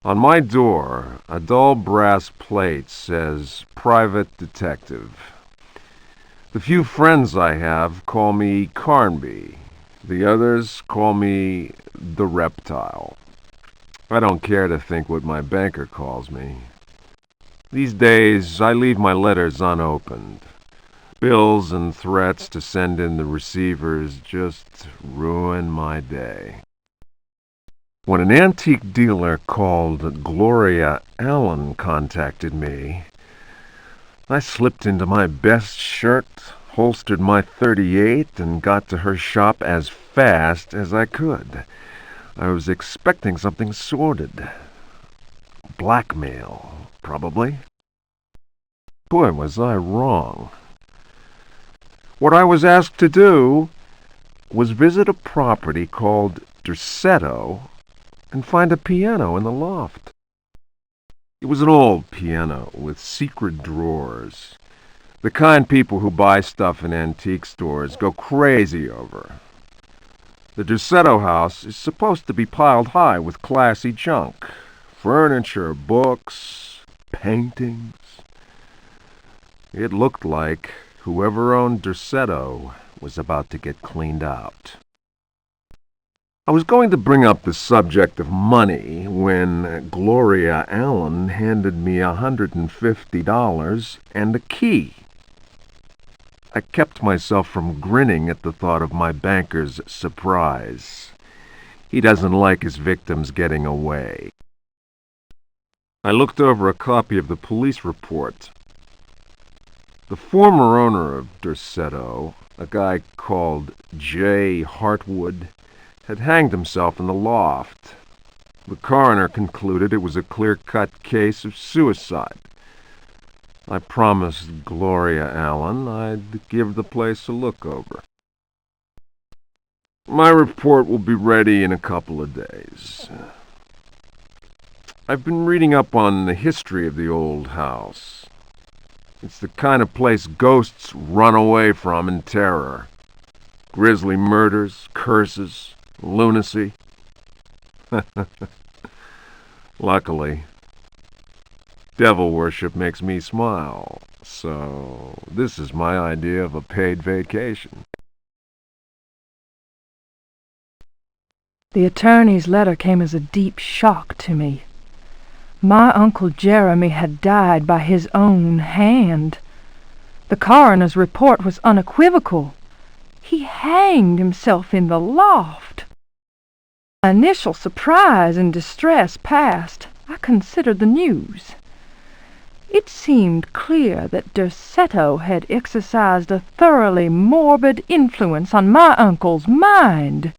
On my door, a dull brass plate says Private Detective. The few friends I have call me Carnby. The others call me the Reptile. I don't care to think what my banker calls me. These days, I leave my letters unopened. Bills and threats to send in the receivers just ruin my day. When an antique dealer called Gloria Allen contacted me, I slipped into my best shirt, holstered my .38, and got to her shop as fast as I could. I was expecting something sordid. Blackmail, probably. Boy, was I wrong. What I was asked to do was visit a property called Dersetto and find a piano in the loft. It was an old piano with secret drawers, the kind people who buy stuff in antique stores go crazy over. The Dersetto house is supposed to be piled high with classy junk, furniture, books, paintings. It looked like whoever owned Dersetto was about to get cleaned out. I was going to bring up the subject of money when Gloria Allen handed me $150 and a key. I kept myself from grinning at the thought of my banker's surprise. He doesn't like his victims getting away. I looked over a copy of the police report. The former owner of Dersetto, a guy called J. Hartwood, had hanged himself in the loft. The coroner concluded it was a clear-cut case of suicide. I promised Gloria Allen I'd give the place a look over. My report will be ready in a couple of days. I've been reading up on the history of the old house. It's the kind of place ghosts run away from in terror. Grisly murders, curses, lunacy. Luckily, devil worship makes me smile, so this is my idea of a paid vacation. The attorney's letter came as a deep shock to me. My Uncle Jeremy had died by his own hand. The coroner's report was unequivocal. He hanged himself in the loft. Initial surprise and distress past, I considered the news. It seemed clear that Dersetto had exercised a thoroughly morbid influence on my uncle's mind.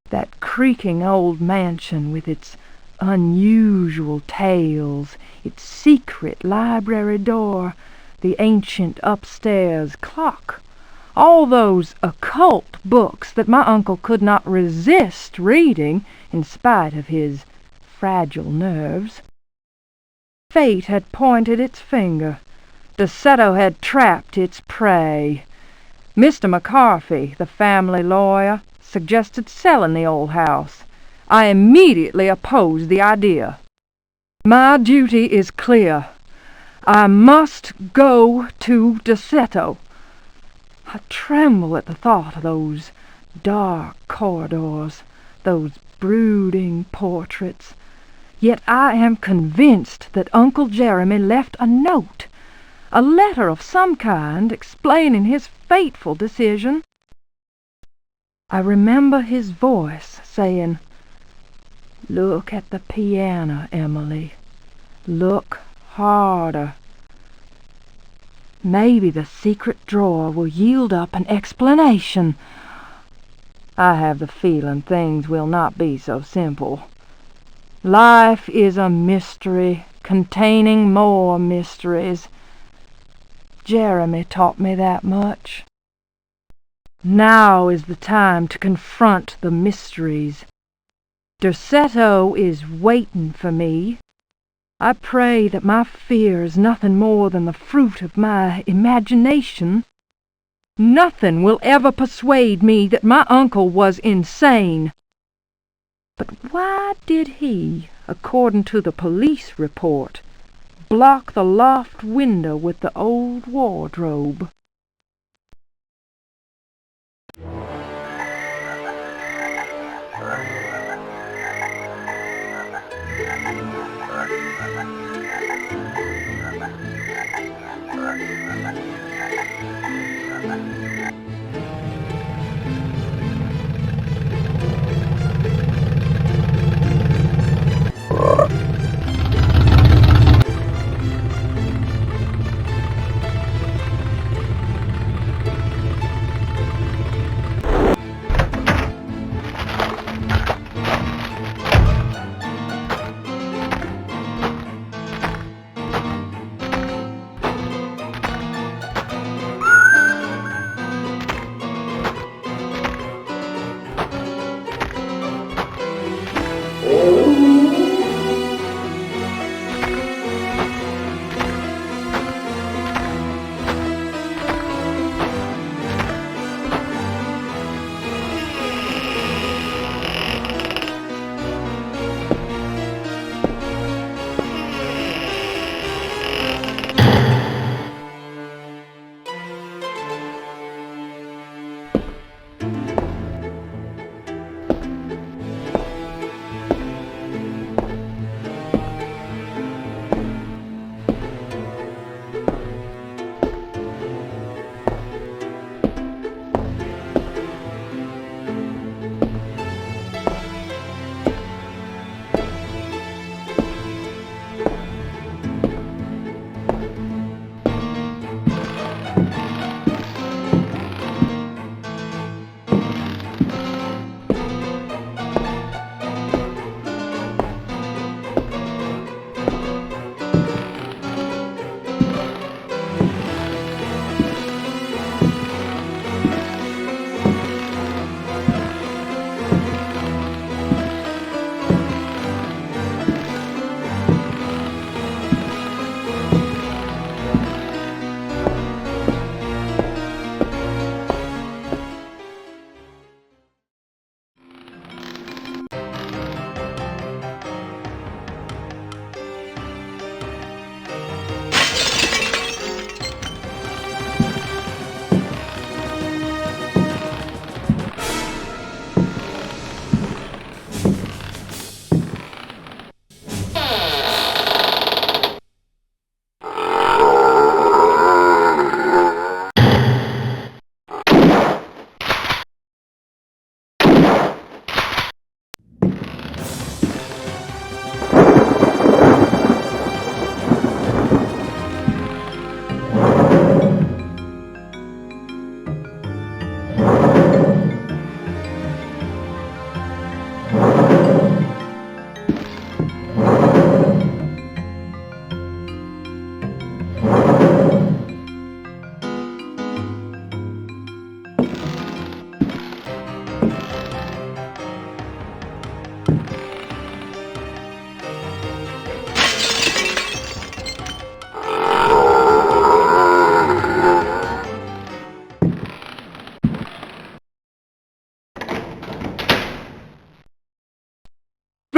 That creaking old mansion with its unusual tales, its secret library door, the ancient upstairs clock, all those occult books that my uncle could not resist reading in spite of his fragile nerves. Fate had pointed its finger. Dersetto had trapped its prey. Mr. McCarthy, the family lawyer, suggested selling the old house. I immediately opposed the idea. My duty is clear. I must go to Dersetto. I tremble at the thought of those dark corridors, those brooding portraits. Yet I am convinced that Uncle Jeremy left a note, a letter of some kind explaining his fateful decision. I remember his voice saying, "Look at the piano, Emily. Look harder. Maybe the secret drawer will yield up an explanation." I have the feeling things will not be so simple. Life is a mystery containing more mysteries. Jeremy taught me that much. Now is the time to confront the mysteries. Dersetto is waiting for me. I pray that my fear is nothing more than the fruit of my imagination. Nothing will ever persuade me that my uncle was insane. But why did he, according to the police report. Block the loft window with the old wardrobe.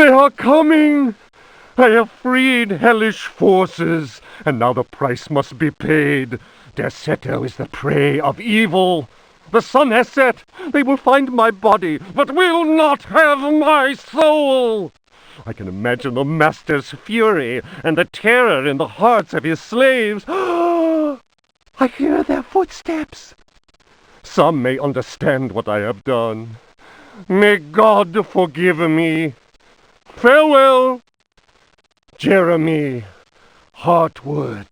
They are coming! I have freed hellish forces, and now the price must be paid. Derceto is the prey of evil. The sun has set. They will find my body, but will not have my soul. I can imagine the master's fury and the terror in the hearts of his slaves. I hear their footsteps. Some may understand what I have done. May God forgive me. Farewell, Jeremy Hartwood.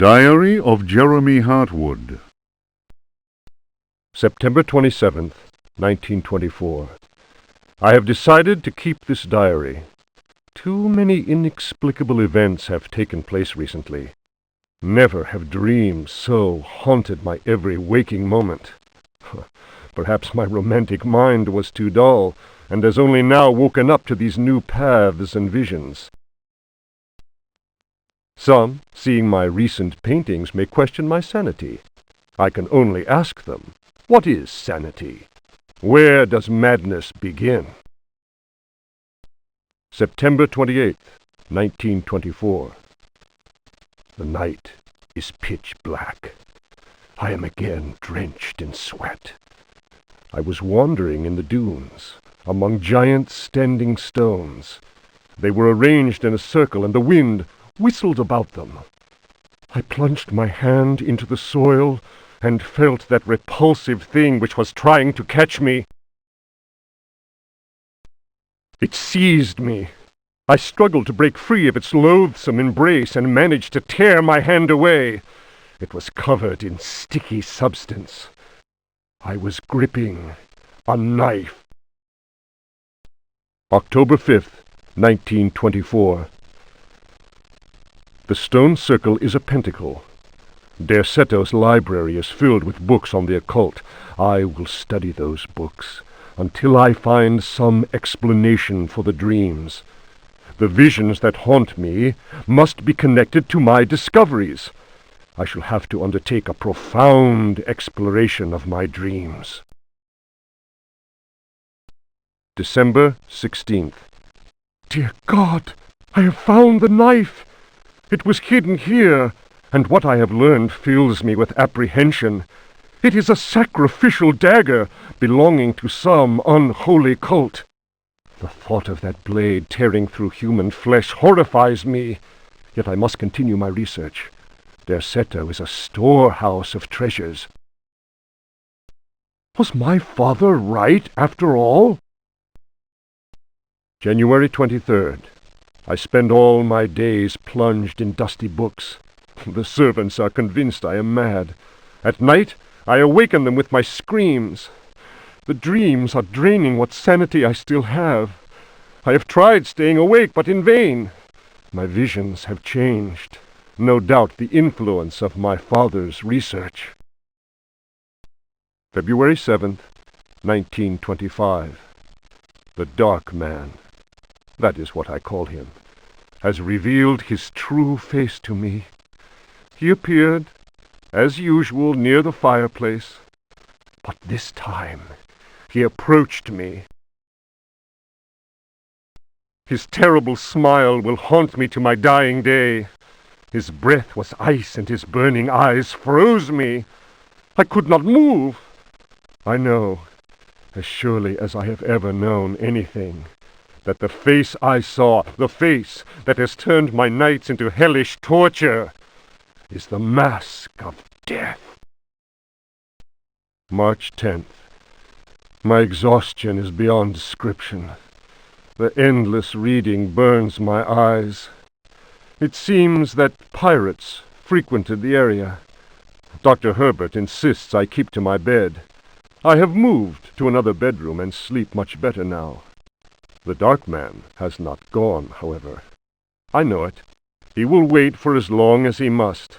Diary of Jeremy Hartwood. September 27th, 1924. I have decided to keep this diary. Too many inexplicable events have taken place recently. Never have dreams so haunted my every waking moment. Perhaps my romantic mind was too dull, and has only now woken up to these new paths and visions. Some, seeing my recent paintings, may question my sanity. I can only ask them, what is sanity? Where does madness begin? September 28th, 1924. The night is pitch black. I am again drenched in sweat. I was wandering in the dunes, among giant standing stones. They were arranged in a circle, and the wind whistled about them. I plunged my hand into the soil and felt that repulsive thing which was trying to catch me. It seized me. I struggled to break free of its loathsome embrace and managed to tear my hand away. It was covered in sticky substance. I was gripping a knife. October 5th, 1924. The stone circle is a pentacle. Derceto's library is filled with books on the occult. I will study those books until I find some explanation for the dreams. The visions that haunt me must be connected to my discoveries. I shall have to undertake a profound exploration of my dreams. December 16th. Dear God, I have found the knife! It was hidden here, and what I have learned fills me with apprehension. It is a sacrificial dagger belonging to some unholy cult. The thought of that blade tearing through human flesh horrifies me, yet I must continue my research. Derceto is a storehouse of treasures. Was my father right, after all? January 23rd. I spend all my days plunged in dusty books. The servants are convinced I am mad. At night, I awaken them with my screams. The dreams are draining what sanity I still have. I have tried staying awake, but in vain. My visions have changed. No doubt the influence of my father's research. February 7th, 1925. The Dark Man, that is what I call him, has revealed his true face to me. He appeared, as usual, near the fireplace, but this time he approached me. His terrible smile will haunt me to my dying day. His breath was ice, and his burning eyes froze me. I could not move. I know, as surely as I have ever known anything, that the face I saw, the face that has turned my nights into hellish torture, is the mask of death. March 10th. My exhaustion is beyond description. The endless reading burns my eyes. It seems that pirates frequented the area. Dr. Herbert insists I keep to my bed. I have moved to another bedroom and sleep much better now. The Dark Man has not gone, however. I know it. He will wait for as long as he must.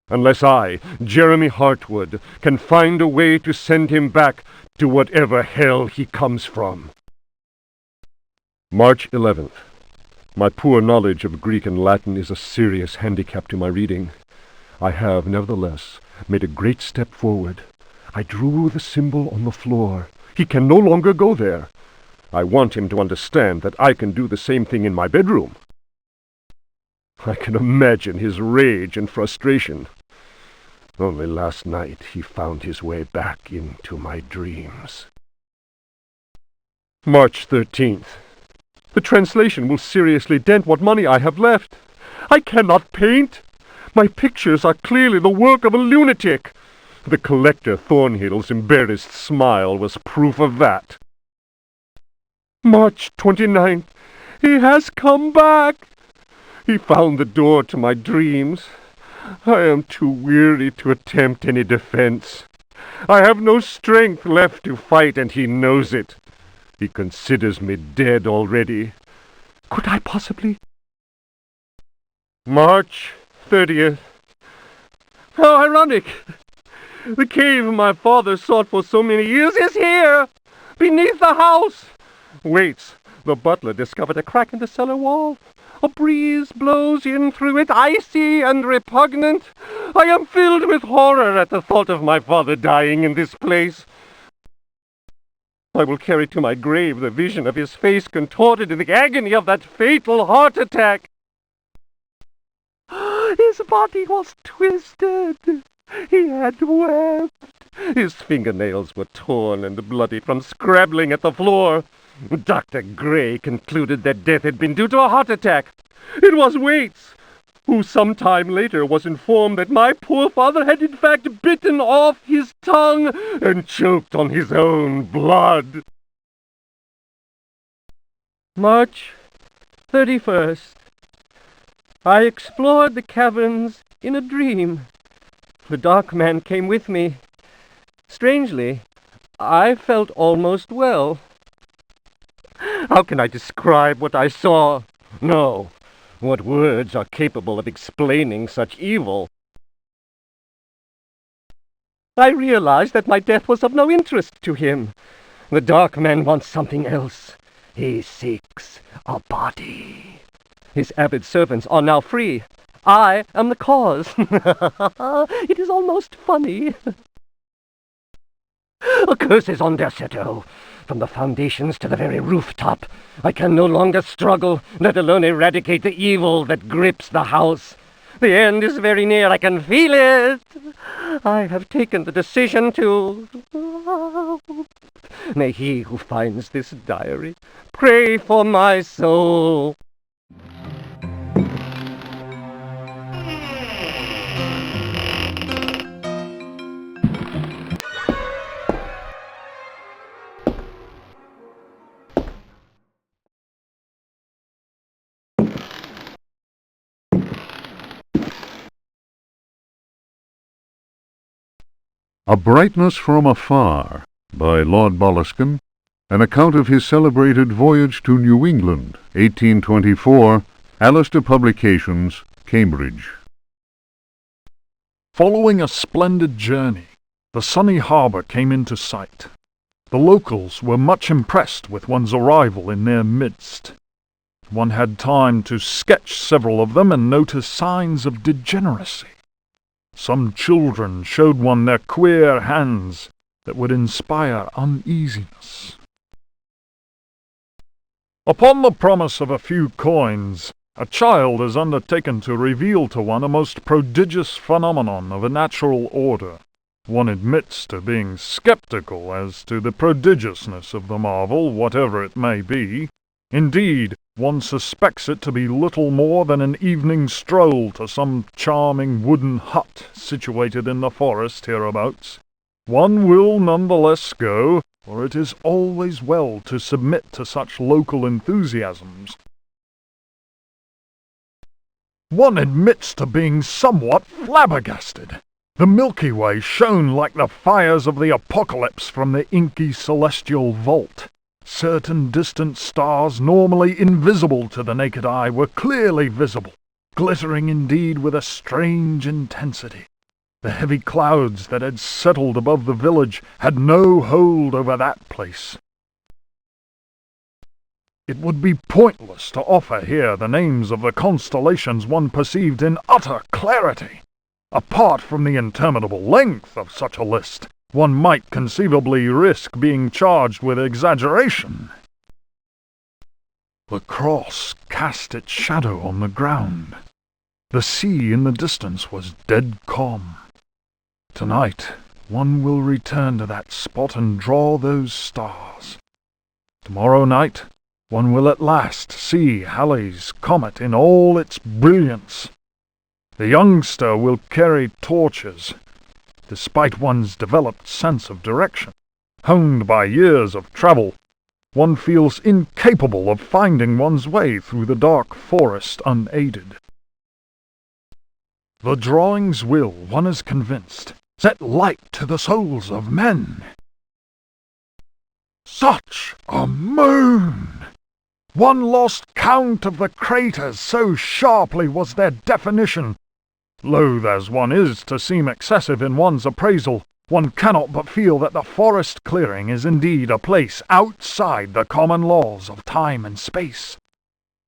Unless I, Jeremy Hartwood, can find a way to send him back to whatever hell he comes from. March 11th. My poor knowledge of Greek and Latin is a serious handicap to my reading. I have, nevertheless, made a great step forward. I drew the symbol on the floor. He can no longer go there. I want him to understand that I can do the same thing in my bedroom. I can imagine his rage and frustration. Only last night he found his way back into my dreams. March 13th. The translation will seriously dent what money I have left. I cannot paint. My pictures are clearly the work of a lunatic. The collector Thornhill's embarrassed smile was proof of that. March 29th. He has come back. He found the door to my dreams. I am too weary to attempt any defense. I have no strength left to fight, and he knows it. He considers me dead already. Could I possibly? March 30th. How ironic! The cave my father sought for so many years is here, beneath the house. Waits. The butler discovered a crack in the cellar wall. A breeze blows in through it, icy and repugnant. I am filled with horror at the thought of my father dying in this place. I will carry to my grave the vision of his face contorted in the agony of that fatal heart attack. His body was twisted. He had wept. His fingernails were torn and bloody from scrabbling at the floor. Dr. Gray concluded that death had been due to a heart attack. It was Waits, who some time later was informed that my poor father had in fact bitten off his tongue and choked on his own blood. March 31st. I explored the caverns in a dream. The dark man came with me. Strangely, I felt almost well. How can I describe what I saw? No. What words are capable of explaining such evil? I realized that my death was of no interest to him. The dark man wants something else. He seeks a body. His avid servants are now free. I am the cause. It is almost funny. A curse is on Derceto. From the foundations to the very rooftop, I can no longer struggle, let alone eradicate the evil that grips the house. The end is very near, I can feel it. I have taken the decision to... May he who finds this diary pray for my soul. A Brightness from Afar, by Lord Boleskine, an account of his celebrated voyage to New England, 1824, Alistair Publications, Cambridge. Following a splendid journey, the sunny harbour came into sight. The locals were much impressed with one's arrival in their midst. One had time to sketch several of them and notice signs of degeneracy. Some children showed one their queer hands that would inspire uneasiness. Upon the promise of a few coins, a child is undertaken to reveal to one a most prodigious phenomenon of a natural order. One admits to being skeptical as to the prodigiousness of the marvel, whatever it may be. Indeed, one suspects it to be little more than an evening stroll to some charming wooden hut situated in the forest hereabouts. One will none the less go, for it is always well to submit to such local enthusiasms. One admits to being somewhat flabbergasted. The Milky Way shone like the fires of the apocalypse from the inky celestial vault. Certain distant stars, normally invisible to the naked eye, were clearly visible, glittering indeed with a strange intensity. The heavy clouds that had settled above the village had no hold over that place. It would be pointless to offer here the names of the constellations one perceived in utter clarity. Apart from the interminable length of such a list, one might conceivably risk being charged with exaggeration. The cross cast its shadow on the ground. The sea in the distance was dead calm. Tonight, one will return to that spot and draw those stars. Tomorrow night, one will at last see Halley's comet in all its brilliance. The youngster will carry torches, despite one's developed sense of direction. Honed by years of travel, one feels incapable of finding one's way through the dark forest unaided. The drawings will, one is convinced, set light to the souls of men. Such a moon! One lost count of the craters, so sharply was their definition. Loath as one is to seem excessive in one's appraisal, one cannot but feel that the forest clearing is indeed a place outside the common laws of time and space.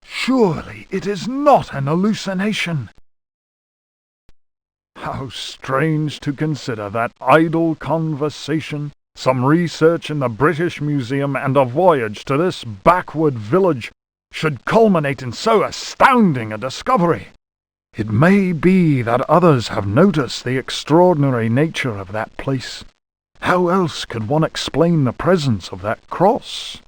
Surely it is not an hallucination. How strange to consider that idle conversation, some research in the British Museum, and a voyage to this backward village should culminate in so astounding a discovery. It may be that others have noticed the extraordinary nature of that place. How else could one explain the presence of that cross?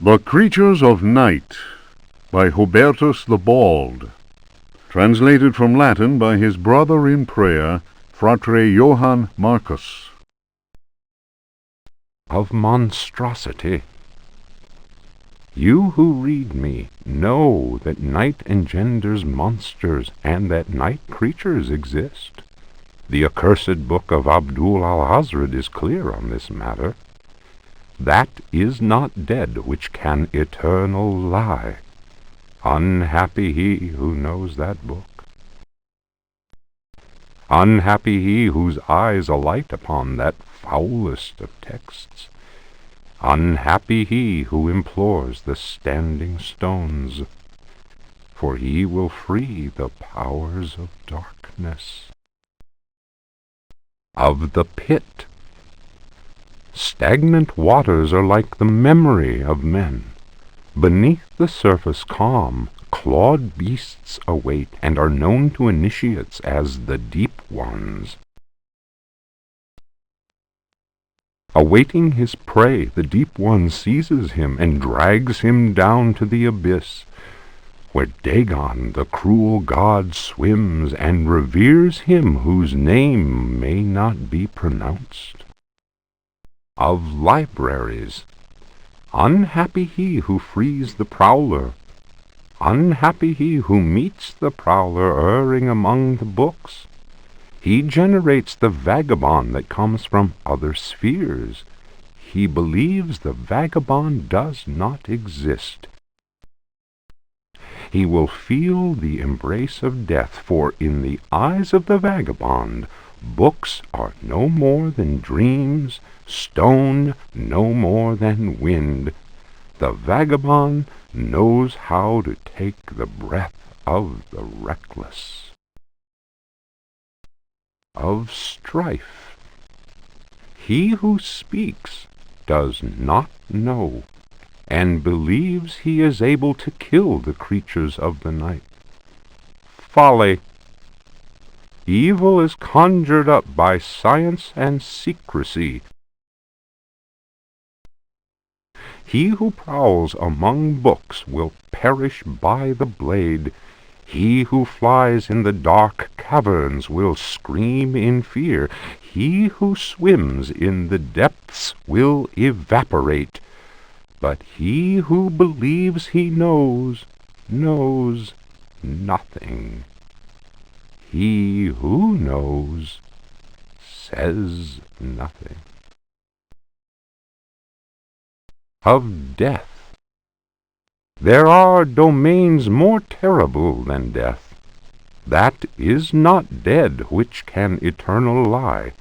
The Creatures of Night by Hubertus the Bald, translated from Latin by his brother in prayer, Fratre Johann Marcus. Of monstrosity. You who read me know that night engenders monsters, and that night creatures exist. The accursed book of Abdul al-Hazred is clear on this matter. That is not dead which can eternal lie. Unhappy he who knows that book. Unhappy he whose eyes alight upon that foulest of texts. Unhappy he who implores the standing stones, for he will free the powers of darkness. Of the pit. Stagnant waters are like the memory of men. Beneath the surface calm, clawed beasts await, and are known to initiates as the deep ones. Awaiting his prey, the deep one seizes him and drags him down to the abyss, where Dagon, the cruel god, swims and reveres him whose name may not be pronounced. Of libraries. Unhappy he who frees the prowler. Unhappy he who meets the prowler erring among the books. He generates the vagabond that comes from other spheres. He believes the vagabond does not exist. He will feel the embrace of death, for in the eyes of the vagabond, books are no more than dreams, stone no more than wind. The vagabond knows how to take the breath of the reckless. Of strife. He who speaks does not know, and believes he is able to kill the creatures of the night. Folly. Evil is conjured up by science and secrecy. He who prowls among books will perish by the blade. He who flies in the dark caverns will scream in fear. He who swims in the depths will evaporate. But he who believes he knows nothing. He who knows says nothing. Of death. There are domains more terrible than death. That is not dead which can eternal lie.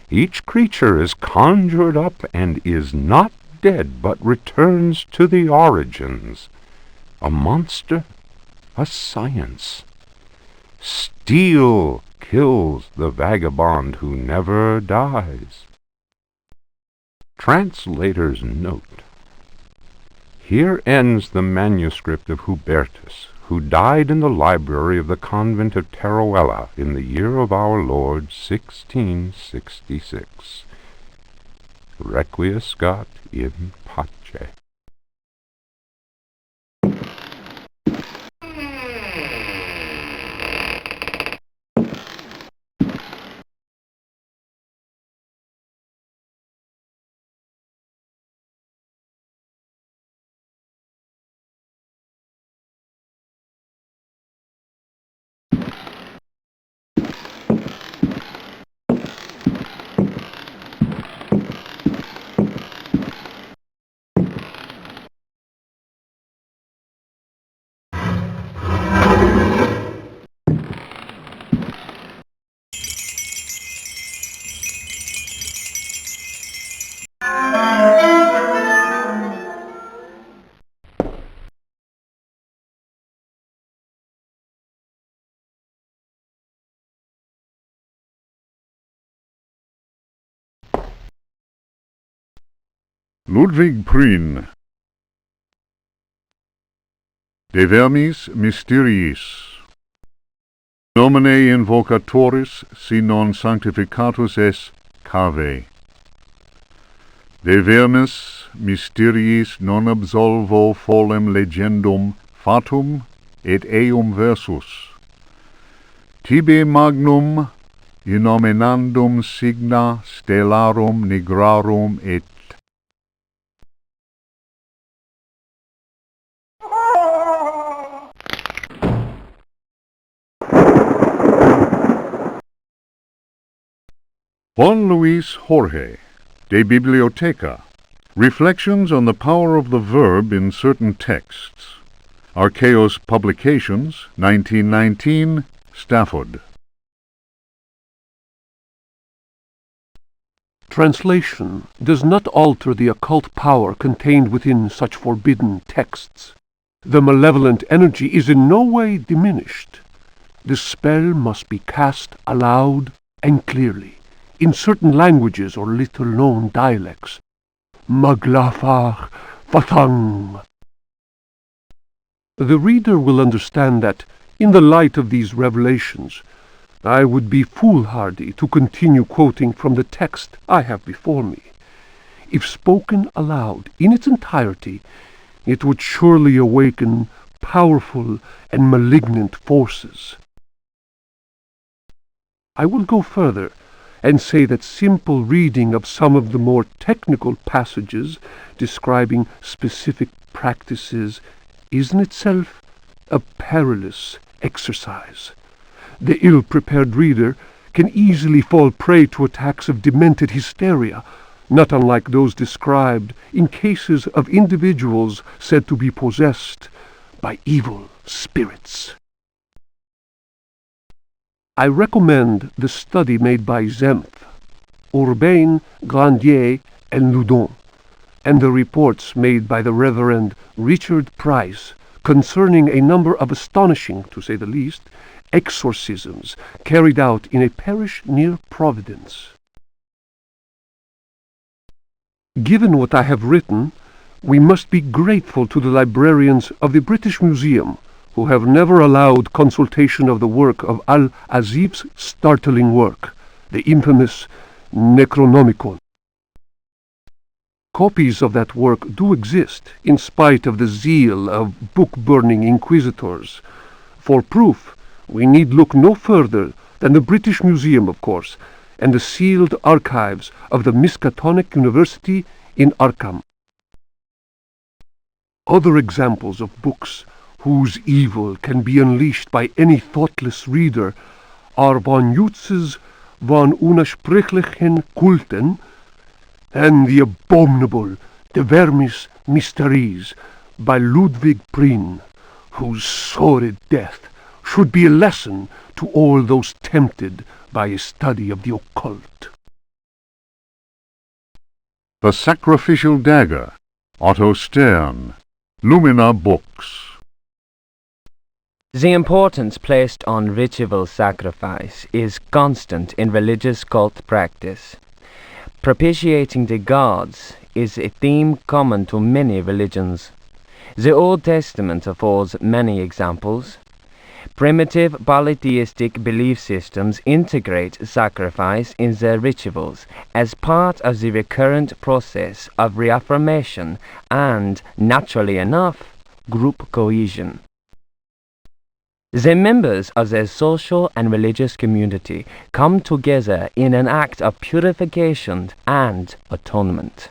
Each creature is conjured up and is not dead, but returns to the origins. A monster, a science. Steel kills the vagabond who never dies. Translator's note. Here ends the manuscript of Hubertus, who died in the library of the convent of Teruella in the year of our Lord 1666. Requiescat in pace. Ludwig Prien. De vermis mysteriis. Domine invocatoris, si non sanctificatus es, cave. De vermis mysteriis non absolvo folem legendum, fatum et eum versus. Tibi magnum, innominandum signa stellarum nigrarum et Juan Luis Jorge, De Biblioteca. Reflections on the Power of the Verb in Certain Texts. Archaeos Publications, 1919, Stafford. Translation does not alter the occult power contained within such forbidden texts. The malevolent energy is in no way diminished. The spell must be cast aloud and clearly, in certain languages or little-known dialects. Maglafar Fatang. The reader will understand that, in the light of these revelations, I would be foolhardy to continue quoting from the text I have before me. If spoken aloud in its entirety, it would surely awaken powerful and malignant forces. I will go further and say that simple reading of some of the more technical passages describing specific practices is in itself a perilous exercise. The ill-prepared reader can easily fall prey to attacks of demented hysteria, not unlike those described in cases of individuals said to be possessed by evil spirits. I recommend the study made by Zempf, Urbain, Grandier, and Loudon, and the reports made by the Reverend Richard Price concerning a number of astonishing, to say the least, exorcisms carried out in a parish near Providence. Given what I have written, we must be grateful to the librarians of the British Museum, who have never allowed consultation of the work of Al-Azif's startling work, the infamous Necronomicon. Copies of that work do exist, in spite of the zeal of book-burning inquisitors. For proof, we need look no further than the British Museum, of course, and the sealed archives of the Miskatonic University in Arkham. Other examples of books whose evil can be unleashed by any thoughtless reader are von Jutz's von Unersprechlichen Kulten and the abominable De Vermis Mysteries by Ludwig Prien, whose sordid death should be a lesson to all those tempted by a study of the occult. The Sacrificial Dagger, Otto Stern, Lumina Books. The importance placed on ritual sacrifice is constant in religious cult practice. Propitiating the gods is a theme common to many religions. The Old Testament affords many examples. Primitive polytheistic belief systems integrate sacrifice in their rituals as part of the recurrent process of reaffirmation and, naturally enough, group cohesion. The members of their social and religious community come together in an act of purification and atonement.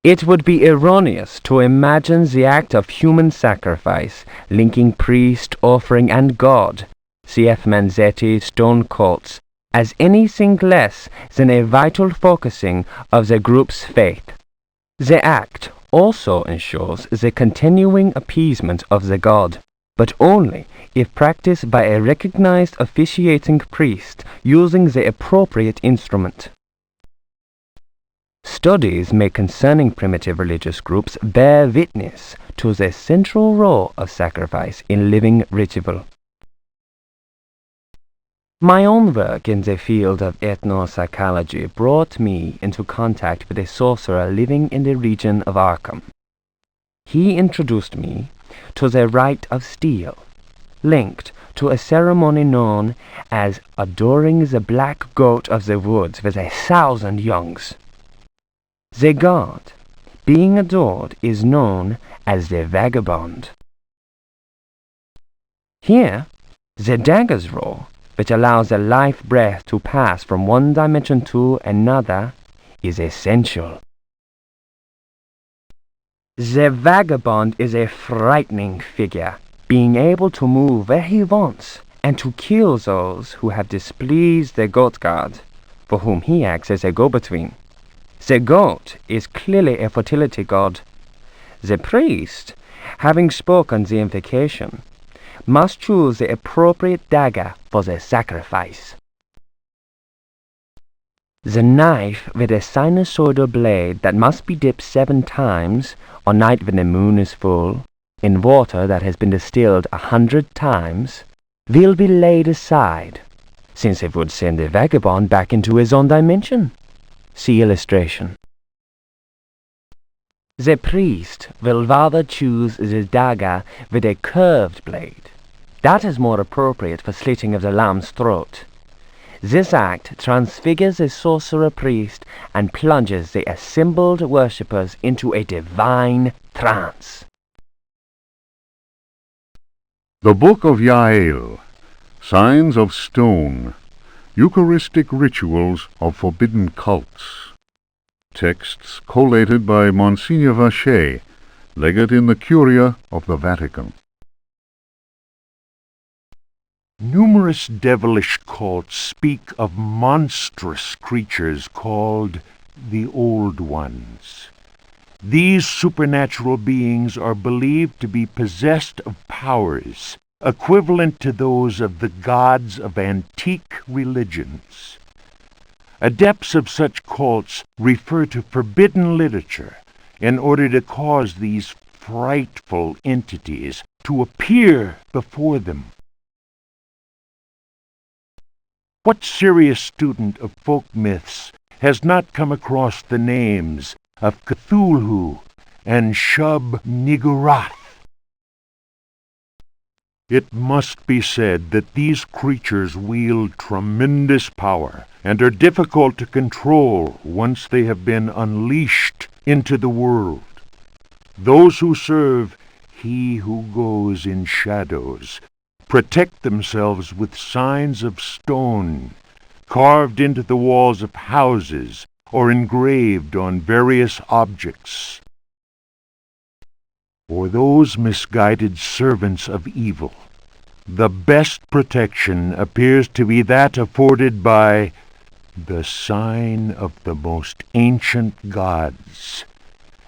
It would be erroneous to imagine the act of human sacrifice linking priest, offering, and God, C.F. Manzetti's stone cults, as anything less than a vital focusing of the group's faith. The act also ensures the continuing appeasement of the god, but only if practiced by a recognized officiating priest using the appropriate instrument. Studies made concerning primitive religious groups bear witness to the central role of sacrifice in living ritual. My own work in the field of ethnopsychology brought me into contact with a sorcerer living in the region of Arkham. He introduced me to the rite of steel, linked to a ceremony known as adoring the black goat of the woods with 1,000 youngs. The god being adored is known as the vagabond. Here, the dagger's role, which allows the life breath to pass from one dimension to another, is essential. The vagabond is a frightening figure, being able to move where he wants and to kill those who have displeased the goat god for whom he acts as a go-between. The goat is clearly a fertility god. The priest, having spoken the invocation, must choose the appropriate dagger for the sacrifice. The knife with a sinusoidal blade that must be dipped 7 times, on night when the moon is full, in water that has been distilled 100 times, will be laid aside, since it would send the vagabond back into his own dimension. See illustration. The priest will rather choose the dagger with a curved blade. That is more appropriate for slitting of the lamb's throat. This act transfigures the sorcerer priest and plunges the assembled worshippers into a divine trance. The Book of Yael, Signs of Stone, Eucharistic Rituals of Forbidden Cults. Texts collated by Monsignor Vacher, Legate in the Curia of the Vatican. Numerous devilish cults speak of monstrous creatures called the Old Ones. These supernatural beings are believed to be possessed of powers equivalent to those of the gods of antique religions. Adepts of such cults refer to forbidden literature in order to cause these frightful entities to appear before them. What serious student of folk myths has not come across the names of Cthulhu and Shub-Niggurath? It must be said that these creatures wield tremendous power and are difficult to control once they have been unleashed into the world. Those who serve He who goes in shadows protect themselves with signs of stone, carved into the walls of houses or engraved on various objects. For those misguided servants of evil, the best protection appears to be that afforded by the sign of the most ancient gods,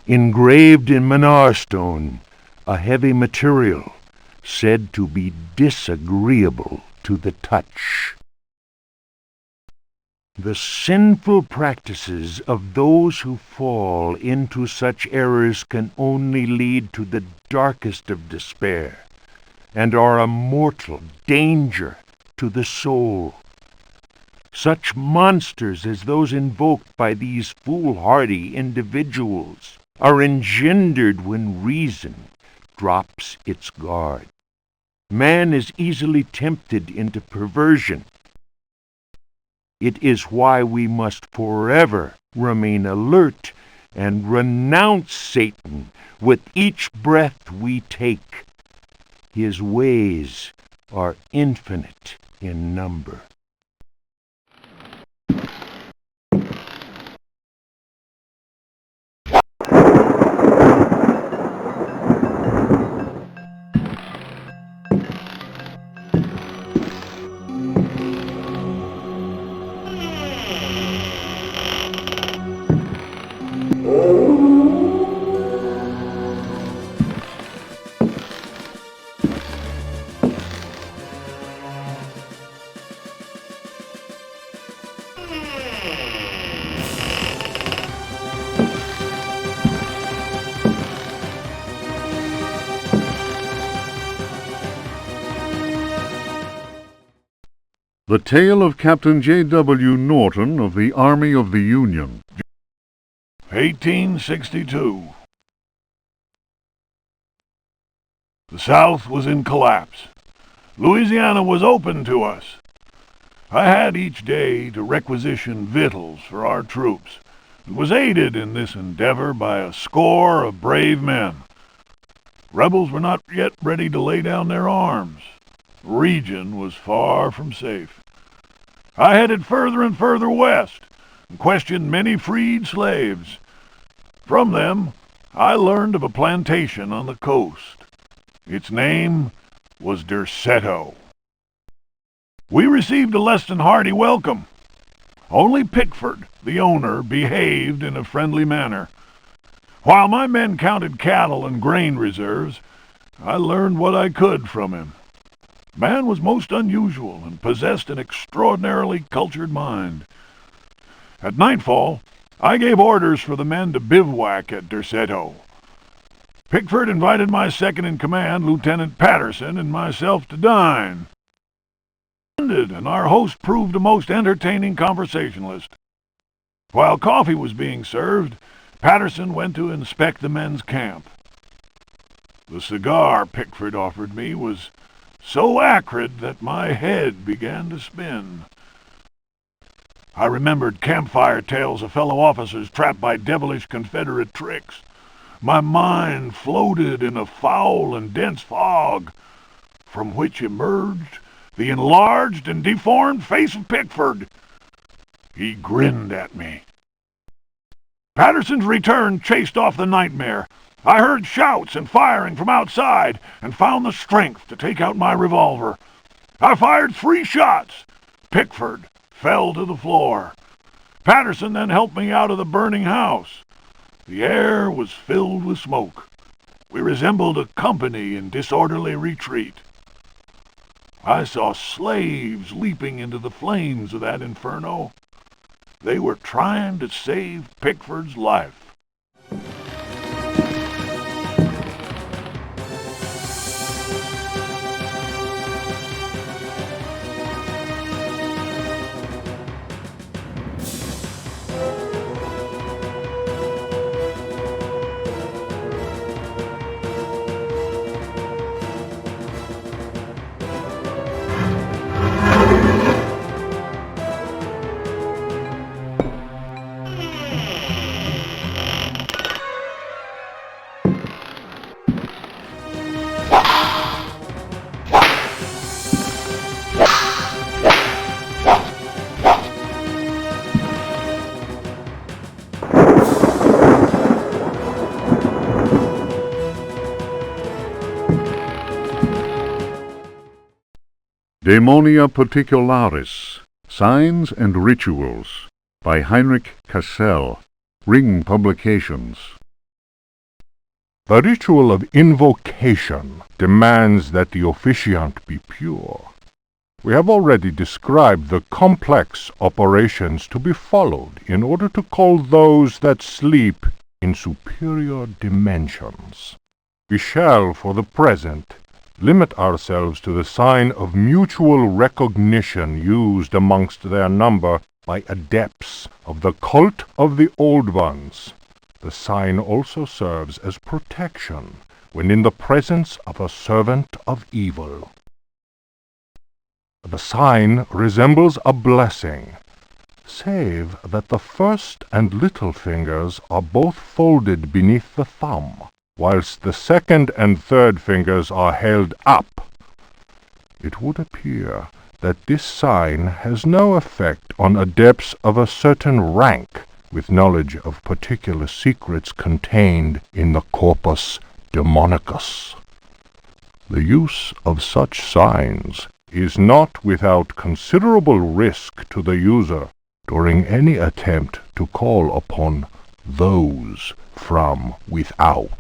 engraved in Manar stone, a heavy material said to be disagreeable to the touch. The sinful practices of those who fall into such errors can only lead to the darkest of despair, and are a mortal danger to the soul. Such monsters as those invoked by these foolhardy individuals are engendered when reason drops its guard. Man is easily tempted into perversion. It is why we must forever remain alert and renounce Satan with each breath we take. His ways are infinite in number. The Tale of Captain J.W. Norton of the Army of the Union. 1862. The South was in collapse. Louisiana was open to us. I had each day to requisition victuals for our troops, and was aided in this endeavor by a score of brave men. Rebels were not yet ready to lay down their arms. The region was far from safe. I headed further and further west, and questioned many freed slaves. From them, I learned of a plantation on the coast. Its name was Derceto. We received a less than hearty welcome. Only Pickford, the owner, behaved in a friendly manner. While my men counted cattle and grain reserves, I learned what I could from him. Man was most unusual and possessed an extraordinarily cultured mind. At nightfall, I gave orders for the men to bivouac at Derceto. Pickford invited my second-in-command, Lieutenant Patterson, and myself to dine. And our host proved a most entertaining conversationalist. While coffee was being served, Patterson went to inspect the men's camp. The cigar Pickford offered me was so acrid that my head began to spin. I remembered campfire tales of fellow officers trapped by devilish Confederate tricks. My mind floated in a foul and dense fog, from which emerged the enlarged and deformed face of Pickford. He grinned at me. Patterson's return chased off the nightmare. I heard shouts and firing from outside and found the strength to take out my revolver. I fired 3 shots. Pickford fell to the floor. Patterson then helped me out of the burning house. The air was filled with smoke. We resembled a company in disorderly retreat. I saw slaves leaping into the flames of that inferno. They were trying to save Pickford's life. Daemonia Particularis, Signs and Rituals, by Heinrich Cassel, Ring Publications. The ritual of invocation demands that the officiant be pure. We have already described the complex operations to be followed in order to call those that sleep in superior dimensions. We shall, for the present, limit ourselves to the sign of mutual recognition used amongst their number by adepts of the cult of the Old Ones. The sign also serves as protection when in the presence of a servant of evil. The sign resembles a blessing, save that the first and little fingers are both folded beneath the thumb, whilst the second and third fingers are held up. It would appear that this sign has no effect on adepts of a certain rank with knowledge of particular secrets contained in the corpus demonicus. The use of such signs is not without considerable risk to the user during any attempt to call upon those from without.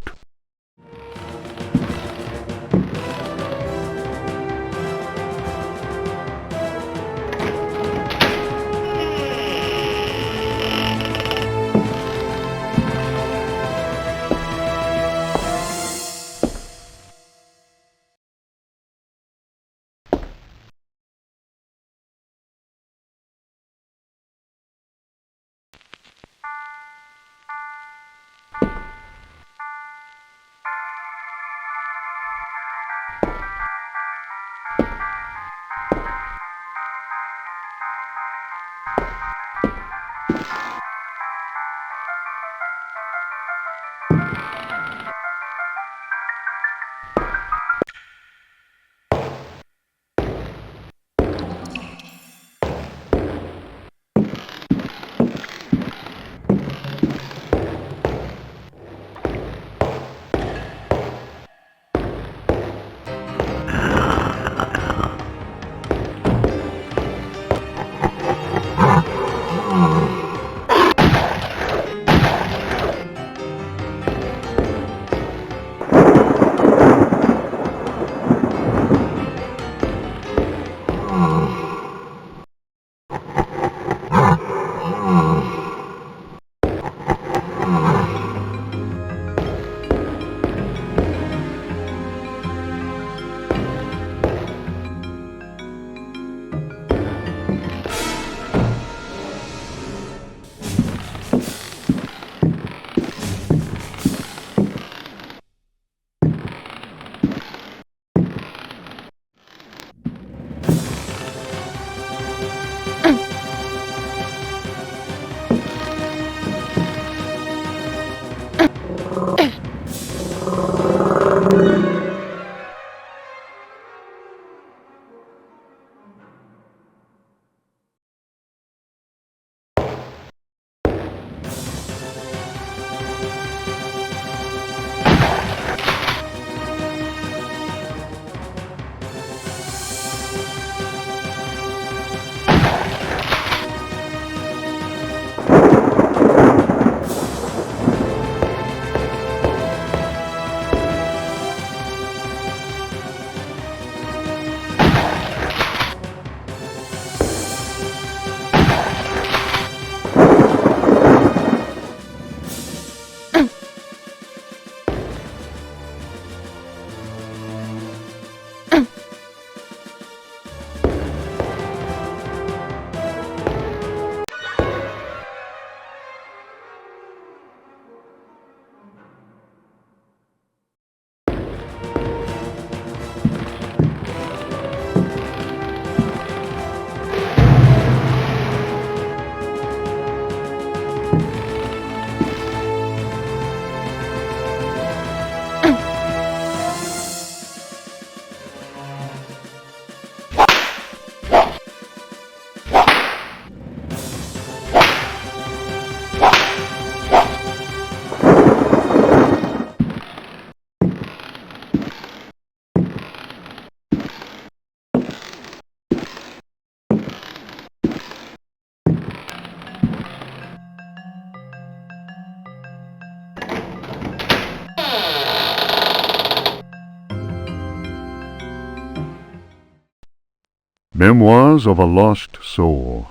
Memoirs of a Lost Soul.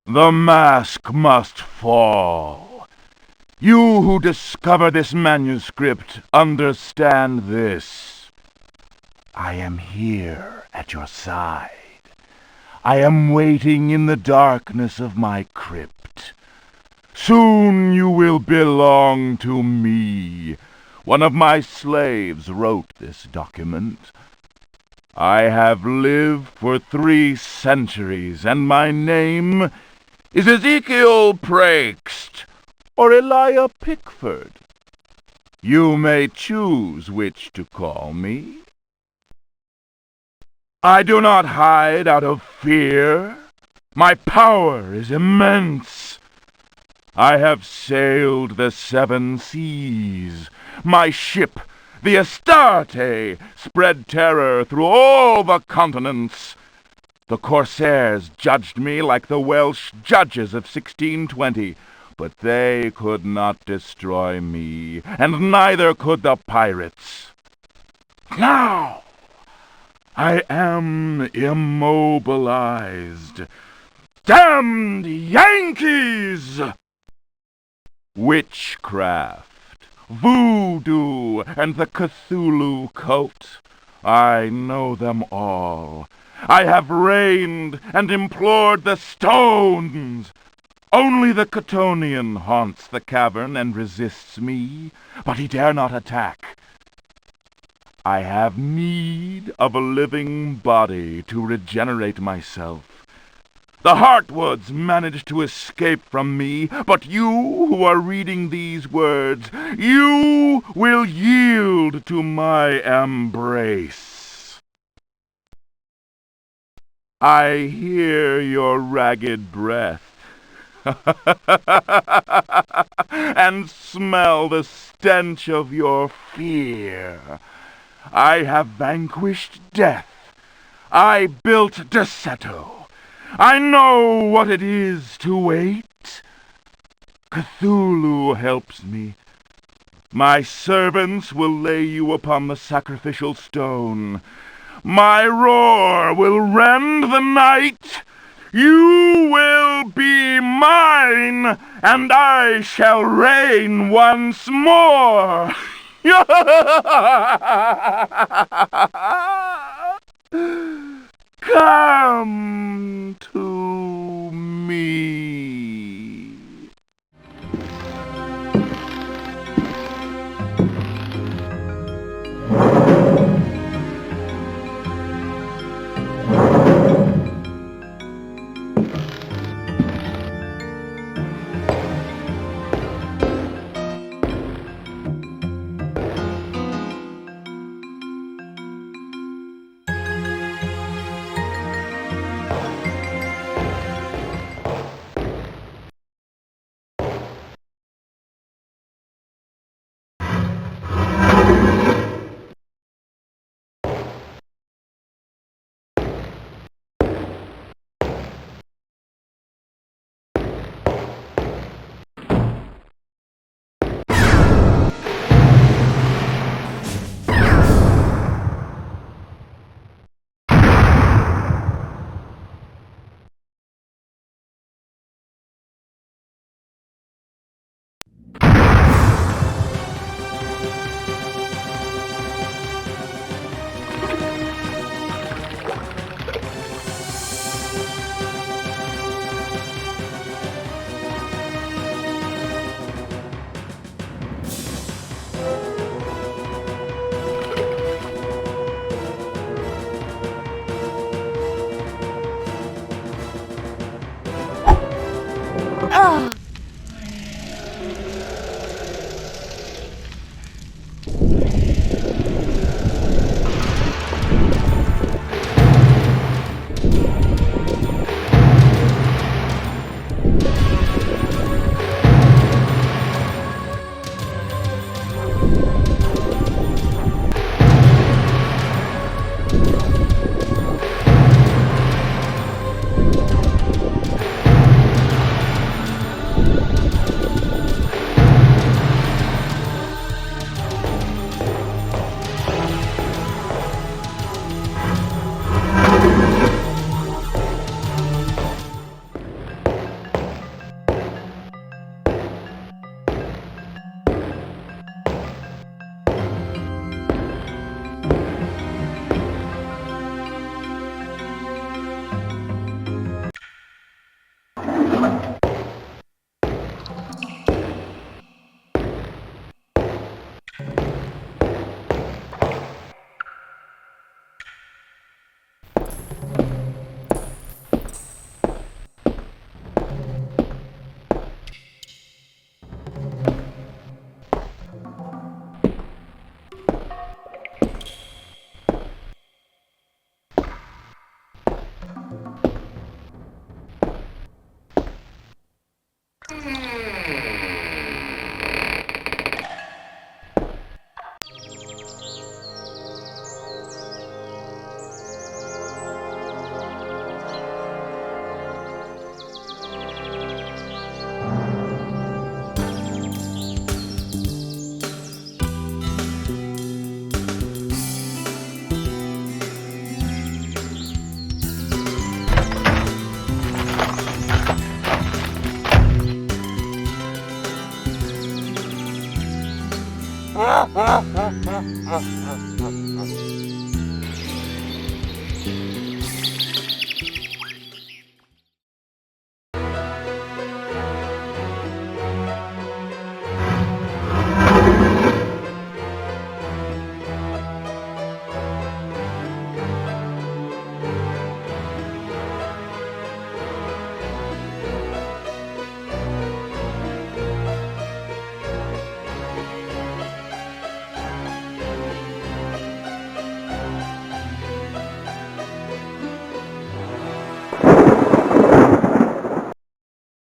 The mask must fall. You who discover this manuscript, understand this. I am here at your side. I am waiting in the darkness of my crypt. Soon you will belong to me. One of my slaves wrote this document. I have lived for 3 centuries, and my name is Ezekiel Prext or Elijah Pickford. You may choose which to call me. I do not hide out of fear. My power is immense. I have sailed the 7 seas. My ship, the Astarte, spread terror through all the continents. The corsairs judged me like the Welsh judges of 1620, but they could not destroy me, and neither could the pirates. Now I am immobilized. Damned Yankees! Witchcraft, voodoo, and the Cthulhu cult. I know them all. I have reigned and implored the stones. Only the Catonian haunts the cavern and resists me, but he dare not attack. I have need of a living body to regenerate myself. The Hartwoods managed to escape from me, but you who are reading these words, you will yield to my embrace. I hear your ragged breath and smell the stench of your fear. I have vanquished death. I built Derceto. I know what it is to wait. Cthulhu helps me. My servants will lay you upon the sacrificial stone. My roar will rend the night. You will be mine, and I shall reign once more. Come to me.